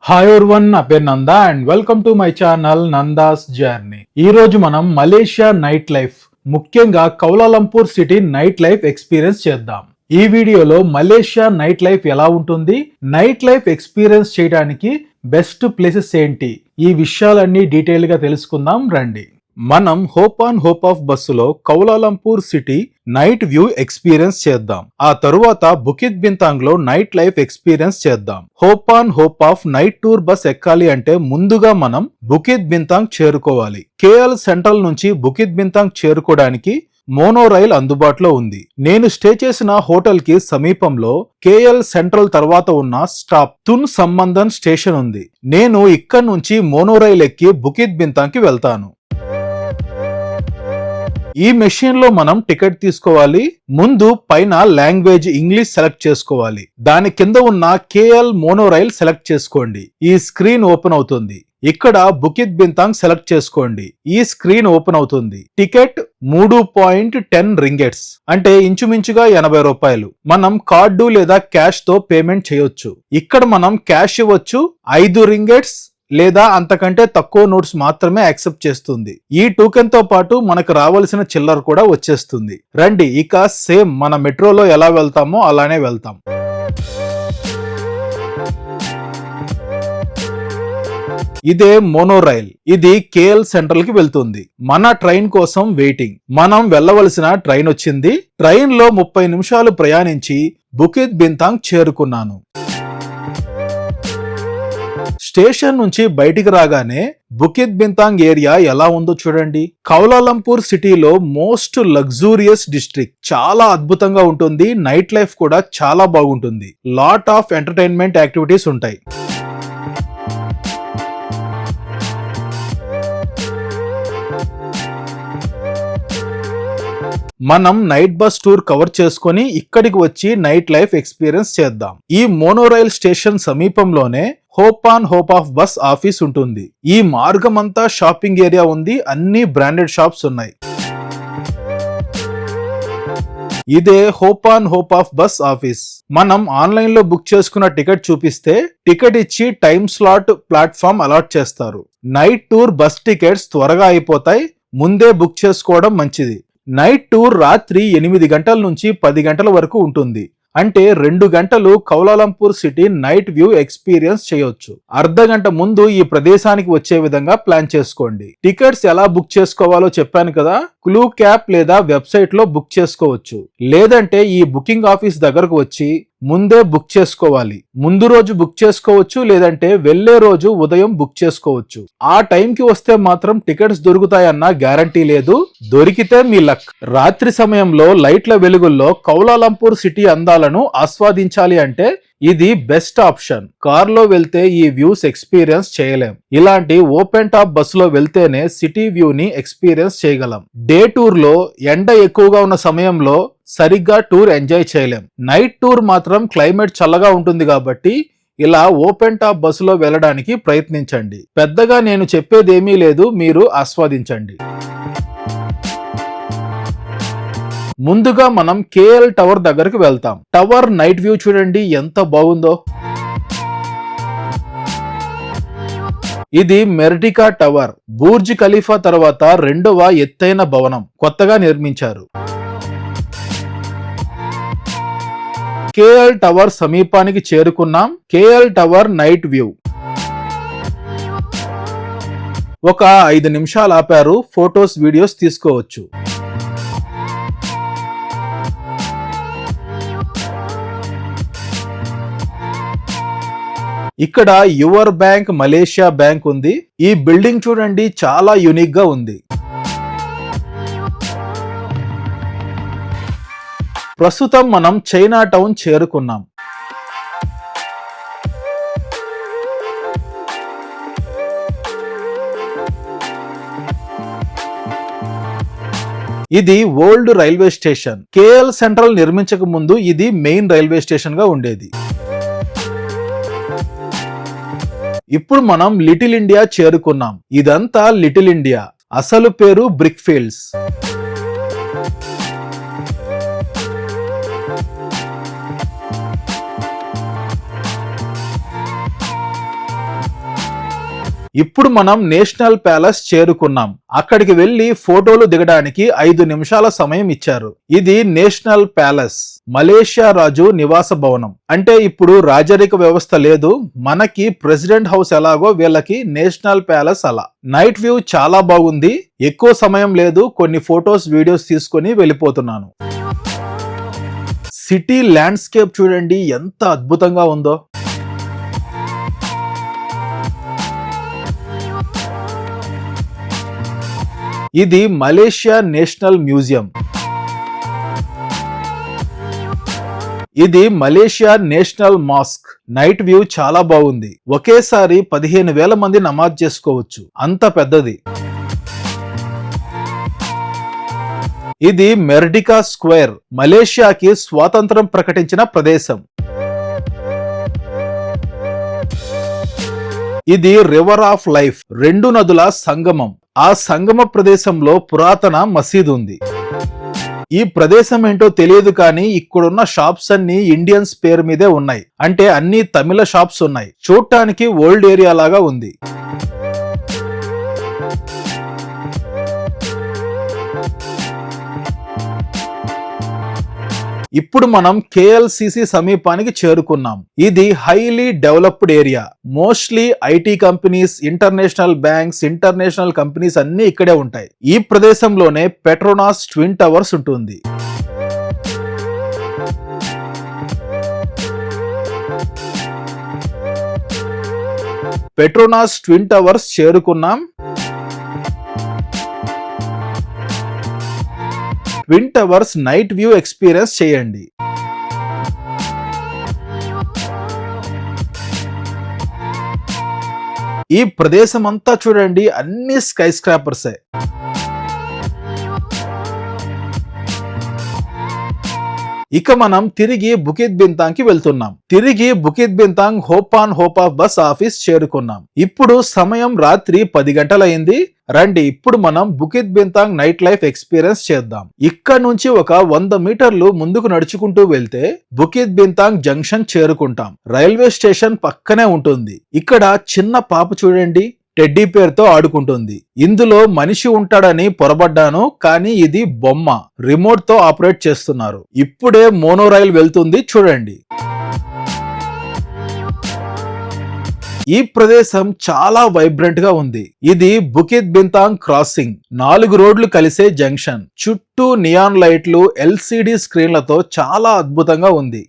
Hi everyone, నా పేరు Nanda and welcome to my channel Nanda's journey. ఈ రోజు మనం మలేషియా నైట్ లైఫ్, ముఖ్యంగా Kuala Lumpur city night life experience చేద్దాం. ఈ వీడియోలో మలేషియా నైట్ లైఫ్ ఎలా ఉంటుంది, నైట్ లైఫ్ ఎక్స్పీరియన్స్ చేయడానికి బెస్ట్ ప్లేసెస్ ఏంటి, ఈ విషయాలన్నీ డీటెయిల్ గా తెలుసుకుందాం రండి. మనం హోప్ ఆన్ హోప్ ఆఫ్ బస్సులో Kuala Lumpur city night view experience చేద్దాం. ఆ తరువాత బుకిత్ బింతాంగ్ లో నైట్ లైఫ్ ఎక్స్పీరియన్స్ చేద్దాం. Hope on hop of night tour bus ఎక్కాలి అంటే ముందుగా మనం బుకిత్ బింతాంగ్ చేరుకోవాలి. కేఎల్ సెంట్రల్ నుంచి బుకిత్ బింతాంగ్ చేరుకోవడానికి మోనో రైల్ అందుబాటులో ఉంది. నేను స్టే చేసిన హోటల్ కి సమీపంలో కేఎల్ సెంట్రల్ తర్వాత ఉన్న స్టాప్ తున్ సంబంధన్ స్టేషన్ ఉంది. నేను ఇక్కడ నుంచి మోనో రైల్ ఎక్కి బుకిత్ బింతాంగ్ కి వెళ్తాను. ఈ మెషిన్ లో మనం టికెట్ తీసుకోవాలి. ముందు పైన లాంగ్వేజ్ ఇంగ్లీష్ సెలెక్ట్ చేసుకోవాలి. దాని కింద ఉన్న కేఎల్ మోనో రైల్ సెలెక్ట్ చేసుకోండి. ఈ స్క్రీన్ ఓపెన్ అవుతుంది. ఇక్కడ బుకిత్ బింతాంగ్ సెలెక్ట్ చేసుకోండి. ఈ స్క్రీన్ ఓపెన్ అవుతుంది. టికెట్ 3.10 రింగెట్స్ అంటే ఇంచుమించుగా 80 రూపాయలు. మనం కార్డు లేదా క్యాష్ తో పేమెంట్ చేయొచ్చు. ఇక్కడ మనం క్యాష్ ఇవ్వచ్చు. 5 రింగెట్స్ లేదా అంతకంటే తక్కువ నోట్స్ మాత్రమే యాక్సెప్ట్ చేస్తుంది. ఈ టోకెన్ తో పాటు మనకు రావాల్సిన చిల్లర కూడా వచ్చేస్తుంది. రండి ఇక సేమ్ మన మెట్రోలో ఎలా వెళ్తామో అలానే వెళ్తాం. ఇదే మోనో రైల్. ఇది కేఎల్ సెంట్రల్ కి వెళ్తుంది. మన ట్రైన్ కోసం వెయిటింగ్. మనం వెళ్ళవలసిన ట్రైన్ వచ్చింది. ట్రైన్ లో 30 నిమిషాలు ప్రయాణించి బుకిత్ బింతాంగ్ చేరుకున్నాను. స్టేషన్ నుంచి బయటికి రాగానే బుకిత్ బింతాంగ్ ఏరియా ఎలా ఉందో చూడండి. కౌలాలంపూర్ సిటీలో మోస్ట్ లగ్జూరియస్ డిస్ట్రిక్ట్. చాలా అద్భుతంగా ఉంటుంది. నైట్ లైఫ్ కూడా చాలా బాగుంటుంది. లాట్ ఆఫ్ ఎంటర్టైన్మెంట్ యాక్టివిటీస్ ఉంటాయి. మనం నైట్ బస్ టూర్ కవర్ చేసుకొని ఇక్కడికి వచ్చి నైట్ లైఫ్ ఎక్స్పీరియన్స్ చేద్దాం. ఈ మోనోరైల్ స్టేషన్ సమీపంలోనే hope on hop off bus office ఉంటుంది. ఈ మార్గం అంతా షాపింగ్ ఏరియా ఉంది. అన్ని బ్రాండెడ్ షాప్స్ ఉన్నాయి. ఇదే hope on hop off bus office. మనం ఆన్లైన్ లో బుక్ చేసుకున్న టికెట్ చూపిస్తే టికెట్ ఇచ్చి టైం స్లాట్ ప్లాట్ఫామ్ అలాట్ చేస్తారు. నైట్ టూర్ బస్ టికెట్స్ త్వరగా అయిపోతాయి. ముందే బుక్ చేసుకోవడం మంచిది. నైట్ టూర్ రాత్రి 8 గంటల నుంచి 10 గంటల వరకు ఉంటుంది. అంటే 2 గంటలు Kuala Lumpur city night view experience చేయొచ్చు. అర్ధ గంట ముందు ఈ ప్రదేశానికి వచ్చే విధంగా ప్లాన్ చేసుకోండి. టికెట్స్ ఎలా బుక్ చేసుకోవాలో చెప్పాను కదా. క్లూ క్యాప్ లేదా వెబ్సైట్ లో బుక్ చేసుకోవచ్చు. లేదంటే ఈ బుకింగ్ ఆఫీస్ దగ్గరకు వచ్చి ముందే బుక్ చేసుకోవాలి. ముందు రోజు బుక్ చేసుకోవచ్చు, లేదంటే వెళ్లే రోజు ఉదయం బుక్ చేసుకోవచ్చు. ఆ టైంకి వస్తే మాత్రం టికెట్స్ దొరుకుతాయన్న గ్యారంటీ లేదు. దొరికితే మీ లక్. రాత్రి సమయంలో లైట్ల వెలుగుల్లో కౌలాలంపూర్ సిటీ అందాలను ఆస్వాదించాలి అంటే ఇది బెస్ట్ ఆప్షన్. కార్ లో వెళ్తే ఈ వ్యూస్ ఎక్స్పీరియన్స్ చేయలేం. ఇలాంటి ఓపెన్ టాప్ బస్సులో వెళ్తేనే సిటీ వ్యూ ని ఎక్స్పీరియన్స్ చేయగలం. డే టూర్ లో ఎండ ఎక్కువగా ఉన్న సమయంలో సరిగ్గా టూర్ ఎంజాయ్ చేయలేం. నైట్ టూర్ మాత్రం క్లైమేట్ చల్లగా ఉంటుంది కాబట్టి ఇలా ఓపెన్ టాప్ బస్సులో వెళ్ళడానికి ప్రయత్నించండి. పెద్దగా నేను చెప్పేదేమీ లేదు, మీరు ఆస్వాదించండి. ముందుగా మనం కేఎల్ టవర్ దగ్గరకు వెళ్తాం. టవర్ నైట్ వ్యూ చూడండి ఎంత బాగుందో. ఇది మెర్డికా టవర్. బూర్జ్ ఖలీఫా తర్వాత 2వ ఎత్తైన భవనం. కొత్తగా నిర్మించారు. కేఎల్ టవర్ సమీపానికి చేరుకున్నాం. KL tower night view. ఒక 5 నిమిషాలు ఆపారు. ఫొటోస్ వీడియోస్ తీసుకోవచ్చు. ఇక్కడ యువర్ బ్యాంక్ మలేషియా బ్యాంక్ ఉంది. ఈ బిల్డింగ్ చూడండి చాలా యూనిక్ గా ఉంది. ప్రస్తుతం మనం చైనా టౌన్ చేరుకున్నాం. ఇది old railway station. KL central నిర్మించక ముందు ఇది మెయిన్ రైల్వే స్టేషన్ గా ఉండేది. ఇప్పుడు మనం లిటిల్ ఇండియా చేరుకున్నాం. ఇదంతా లిటిల్ ఇండియా. అసలు పేరు బ్రిక్ ఫీల్డ్స్. ఇప్పుడు మనం నేషనల్ ప్యాలెస్ చేరుకున్నాం. అక్కడికి వెళ్లి ఫోటోలు దిగడానికి 5 నిమిషాల సమయం ఇచ్చారు. ఇది నేషనల్ ప్యాలెస్, మలేషియా రాజు నివాస భవనం. అంటే ఇప్పుడు రాజరిక వ్యవస్థ లేదు, మనకి ప్రెసిడెంట్ హౌస్ ఎలాగో వీళ్ళకి నేషనల్ ప్యాలెస్ అలా. నైట్ వ్యూ చాలా బాగుంది. ఎక్కువ సమయం లేదు, కొన్ని ఫొటోస్ వీడియోస్ తీసుకొని వెళ్ళిపోతున్నాను. సిటీ ల్యాండ్స్కేప్ చూడండి ఎంత అద్భుతంగా ఉందో. ఇది మలేషియా నేషనల్ మ్యూజియం. ఇది Malaysia national mask. Night view చాలా బాగుంది. ఒకేసారి 15,000 మంది నమాజ్ చేసుకోవచ్చు, అంత పెద్దది. ఇది మెర్డికా స్క్వేర్, మలేషియాకి స్వాతంత్రం ప్రకటించిన ప్రదేశం. ఇది రివర్ ఆఫ్ లైఫ్, 2 నదుల సంగమం. ఆ సంగమ ప్రదేశంలో పురాతన మసీదు ఉంది. ఈ ప్రదేశం ఏంటో తెలియదు కానీ ఇక్కడున్న షాప్స్ అన్ని ఇండియన్స్ పేరు మీదే ఉన్నాయి. అంటే అన్ని తమిళ షాప్స్ ఉన్నాయి. చూడటానికి ఓల్డ్ ఏరియా లాగా ఉంది. ఇప్పుడు మనం KLCC సమీపానికి చేరుకున్నాం. ఇది highly developed area. Mostly IT companies, international banks, international companies అన్ని ఇక్కడే ఉంటాయి. ఈ ప్రదేశంలోనే పెట్రోనాస్ ట్విన్ టవర్స్ ఉంటుంది. పెట్రోనాస్ ట్విన్ టవర్స్ చేరుకున్నాం. Twin towers night view experience చేయండి. ఈ ప్రదేశం అంతా చూడండి, అన్ని స్కై స్క్రాపర్సే. ఇక మనం తిరిగి బుకిత్ బింతాంగ్ కి వెళ్తున్నాం. తిరిగి Bukit Bintang hop on hop off bus office చేరుకున్నాం. ఇప్పుడు సమయం రాత్రి 10 గంటలైంది. రండి ఇప్పుడు మనం Bukit Bintang night life experience చేద్దాం. ఇక్కడ నుంచి ఒక 100 మీటర్లు ముందుకు నడుచుకుంటూ వెళ్తే బుకిత్ బింతాంగ్ జంక్షన్ చేరుకుంటాం. రైల్వే స్టేషన్ పక్కనే ఉంటుంది. ఇక్కడ చిన్న పాప చూడండి, టెడ్డీ పేరుతో ఆడుకుంటుంది. ఇందులో మనిషి ఉంటాడని పొరబడ్డాను, కానీ ఇది బొమ్మ. రిమోట్ తో ఆపరేట్ చేస్తున్నారు. ఇప్పుడే మోనోరైల్ వెళ్తుంది చూడండి. ఈ ప్రదేశం చాలా వైబ్రెంట్ గా ఉంది. ఇది బుకిత్ బింతాంగ్ క్రాసింగ్, 4 రోడ్లు కలిసే జంక్షన్. చుట్టూ నియాన్ లైట్లు, LCD స్క్రీన్లతో చాలా అద్భుతంగా ఉంది.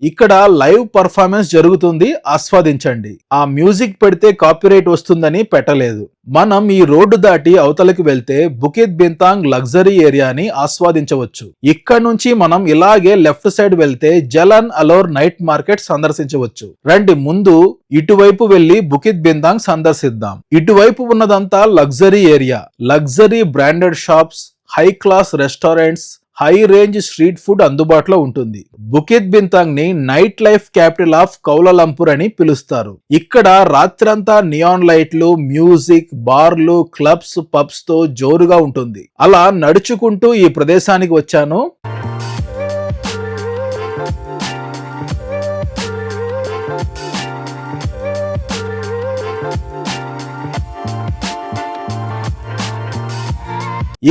ఇక్కడ లైవ్ పర్ఫార్మెన్స్ జరుగుతుంది, ఆస్వాదించండి. ఆ మ్యూజిక్ పెడితే కాపీరైట్ వస్తుందని పెట్టలేదు. మనం ఈ రోడ్డు దాటి అవతలకి వెళ్తే బుకిత్ బింతాంగ్ లగ్జరీ ఏరియాని ఆస్వాదించవచ్చు. ఇక్కడ నుంచి మనం ఇలాగే లెఫ్ట్ సైడ్ వెళ్తే జలన్ అలోర్ నైట్ మార్కెట్ సందర్శించవచ్చు. రండి ముందు ఇటువైపు వెళ్లి బుకిత్ బింతాంగ్ సందర్శిద్దాం. ఇటువైపు ఉన్నదంతా luxury area. Luxury branded shops, high class restaurants, high range street food అందుబాటులో ఉంటుంది. బుకిత్ బింతాంగ్ ని night life capital of Kuala Lumpur అని పిలుస్తారు. ఇక్కడ రాత్రంతా నియాన్ లైట్లు, మ్యూజిక్, బార్లు, క్లబ్స్, పబ్స్ తో జోరుగా ఉంటుంది. అలా నడుచుకుంటూ ఈ ప్రదేశానికి వచ్చాను.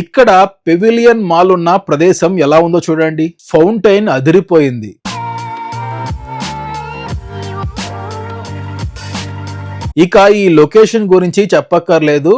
ఇక్కడ పెవిలియన్ మాల్ ఉన్న ప్రదేశం ఎలా ఉందో చూడండి. ఫౌంటైన్ అదిరిపోయింది. ఇక ఈ లొకేషన్ గురించి చెప్పక్కర్లేదు,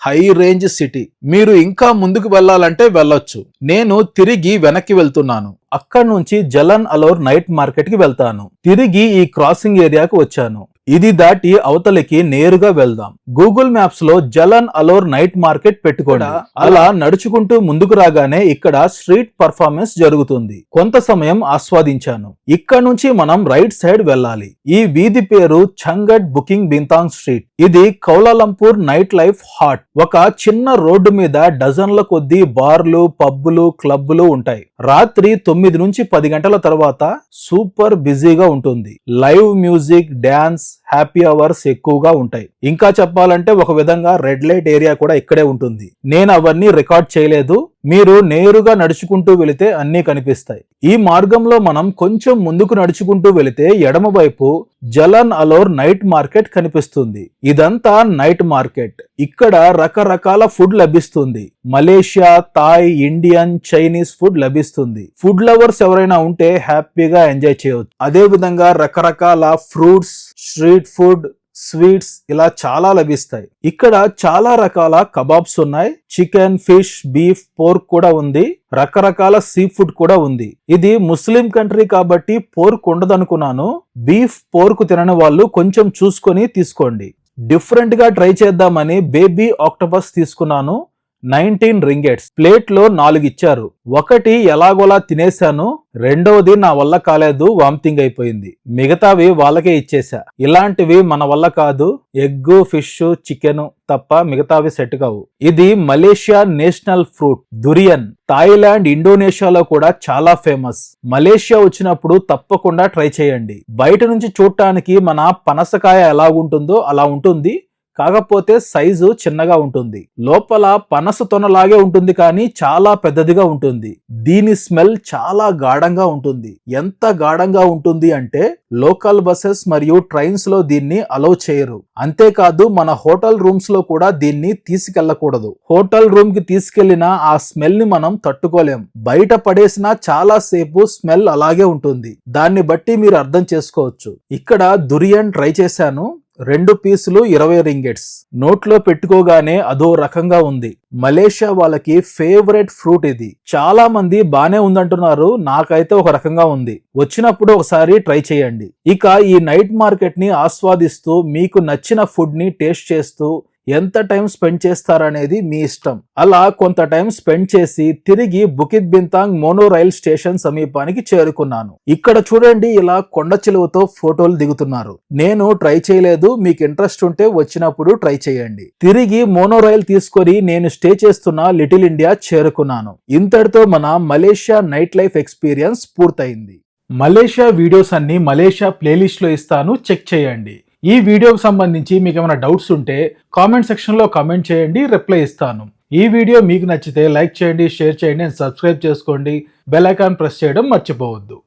హై రేంజ్ సిటీ. మీరు ఇంకా ముందుకు వెళ్ళాలంటే వెళ్ళొచ్చు. నేను తిరిగి వెనక్కి వెళ్తున్నాను. అక్కడ నుంచి జలన్ అలోర్ నైట్ మార్కెట్ కి వెళ్తాను. తిరిగి ఈ క్రాసింగ్ ఏరియాకు వచ్చాను. ఇది దాటి అవతలికి నేరుగా వెళ్దాం. గూగుల్ మ్యాప్స్ లో జలన్ అలోర్ నైట్ మార్కెట్ పెట్టుకోండి. అలా నడుచుకుంటూ ముందుకు రాగానే ఇక్కడ స్ట్రీట్ పర్ఫార్మెన్స్ జరుగుతుంది. కొంత సమయం ఆస్వాదించాను. ఇక్కడ నుంచి మనం రైట్ సైడ్ వెళ్ళాలి. ఈ వీధి పేరు చంగట్ బుకింగ్ బింతాంగ్ స్ట్రీట్. ఇది కౌలాలంపూర్ నైట్ లైఫ్ హాట్. ఒక చిన్న రోడ్డు మీద డజన్ల కొద్దీ బార్లు, పబ్బులు, క్లబ్బులు ఉంటాయి. రాత్రి 9 నుంచి 10 గంటల తర్వాత సూపర్ బిజీగా ఉంటుంది. Live music, dance, happy hours ఎక్కువగా ఉంటాయి. ఇంకా చెప్పాలంటే ఒక విధంగా రెడ్ లైట్ ఏరియా కూడా ఇక్కడే ఉంటుంది. నేను అవన్నీ రికార్డ్ చేయలేదు. మీరు నేరుగా నడుచుకుంటూ వెళితే అన్నీ కనిపిస్తాయి. ఈ మార్గంలో మనం కొంచెం ముందుకు నడుచుకుంటూ వెళితే ఎడమ వైపు జలన్ అలోర్ నైట్ మార్కెట్ కనిపిస్తుంది. ఇదంతా నైట్ మార్కెట్. ఇక్కడ రకరకాల ఫుడ్ లభిస్తుంది. Malaysia, Thai, Indian, Chinese food లభిస్తుంది. ఫుడ్ లవర్స్ ఎవరైనా ఉంటే హ్యాపీగా ఎంజాయ్ చేయవచ్చు. అదే విధంగా రకరకాల ఫ్రూట్స్, స్ట్రీట్ ఫుడ్, స్వీట్స్ ఇలా చాలా లభిస్తాయి. ఇక్కడ చాలా రకాల కబాబ్స్ ఉన్నాయి. చికెన్, ఫిష్, బీఫ్, పోర్క్ కూడా ఉంది. రకరకాల సీ ఫుడ్ కూడా ఉంది. ఇది ముస్లిం కంట్రీ కాబట్టి పోర్క్ ఉండదనుకున్నాను. బీఫ్, పోర్క్ తినని వాళ్ళు కొంచెం చూసుకొని తీసుకోండి. డిఫరెంట్ గా ట్రై చేద్దామని బేబీ ఆక్టోపస్ తీసుకున్నాను. 19 రింగెట్స్. ప్లేట్ లో 4 ఇచ్చారు. ఒకటి ఎలాగోలా తినేశాను. రెండవది నా వల్ల కాలేదు, వామిటింగ్ అయిపోయింది. మిగతావి వాళ్ళకే ఇచ్చేసా. ఇలాంటివి మన వల్ల కాదు. ఎగ్, ఫిష్, చికెన్ తప్ప మిగతావి సెట్ కావు. ఇది Malaysia national fruit durian. Thailand, ఇండోనేషియాలో కూడా చాలా ఫేమస్. మలేషియా వచ్చినప్పుడు తప్పకుండా ట్రై చేయండి. బయట నుంచి చూడటానికి మన పనసకాయ ఎలాగుంటుందో అలా ఉంటుంది. కాకపోతే సైజు చిన్నగా ఉంటుంది. లోపల పనస తొనలాగే ఉంటుంది కానీ చాలా పెద్దదిగా ఉంటుంది. దీని స్మెల్ చాలా గాఢంగా ఉంటుంది. ఎంత గాఢంగా ఉంటుంది అంటే లోకల్ బస్సెస్ మరియు ట్రైన్స్ లో దీన్ని అలౌ చేయరు. అంతేకాదు మన హోటల్ రూమ్స్ లో కూడా దీన్ని తీసుకెళ్లకూడదు. హోటల్ రూమ్ కి తీసుకెళ్లిన ఆ స్మెల్ ని మనం తట్టుకోలేం. బయట పడేసిన చాలా సేపు స్మెల్ అలాగే ఉంటుంది. దాన్ని బట్టి మీరు అర్థం చేసుకోవచ్చు. ఇక్కడ దురియన్ ట్రై చేశాను. 2 పీసులు 20 రింగెట్స్. నోట్లో పెట్టుకోగానే అదో రకంగా ఉంది. మలేషియా వాళ్ళకి ఫేవరెట్ ఫ్రూట్ ఇది. చాలా మంది బానే ఉందంటున్నారు. నాకైతే ఒక రకంగా ఉంది. వచ్చినప్పుడు ఒకసారి ట్రై చేయండి. ఇక ఈ నైట్ మార్కెట్ ని ఆస్వాదిస్తూ మీకు నచ్చిన ఫుడ్ ని టేస్ట్ చేస్తూ ఎంత టైం స్పెండ్ చేస్తారనేది మీ ఇష్టం. అలా కొంత టైం స్పెండ్ చేసి తిరిగి బుకిత్ బింతాంగ్ మోనో రైల్ స్టేషన్ సమీపానికి చేరుకున్నాను. ఇక్కడ చూడండి, ఇలా కొండ చిలువతో ఫోటోలు దిగుతున్నారు. నేను ట్రై చేయలేదు. మీకు ఇంట్రెస్ట్ ఉంటే వచ్చినప్పుడు ట్రై చేయండి. తిరిగి మోనో రైల్ తీసుకొని నేను స్టే చేస్తున్న లిటిల్ ఇండియా చేరుకున్నాను. ఇంతటితో మన మలేషియా నైట్ లైఫ్ ఎక్స్పీరియన్స్ పూర్తయింది. మలేషియా వీడియోస్ అన్ని మలేషియా ప్లేలిస్ట్ లో ఇస్తాను, చెక్ చేయండి. ఈ వీడియోకి సంబంధించి మీకు ఏమైనా డౌట్స్ ఉంటే కామెంట్ సెక్షన్ లో కామెంట్ చేయండి, రిప్లై ఇస్తాను. ఈ వీడియో మీకు నచ్చితే లైక్ చేయండి, షేర్ చేయండి, సబ్స్క్రైబ్ చేసుకోండి. బెల్ ఐకాన్ ప్రెస్ చేయడం మర్చిపోవద్దు.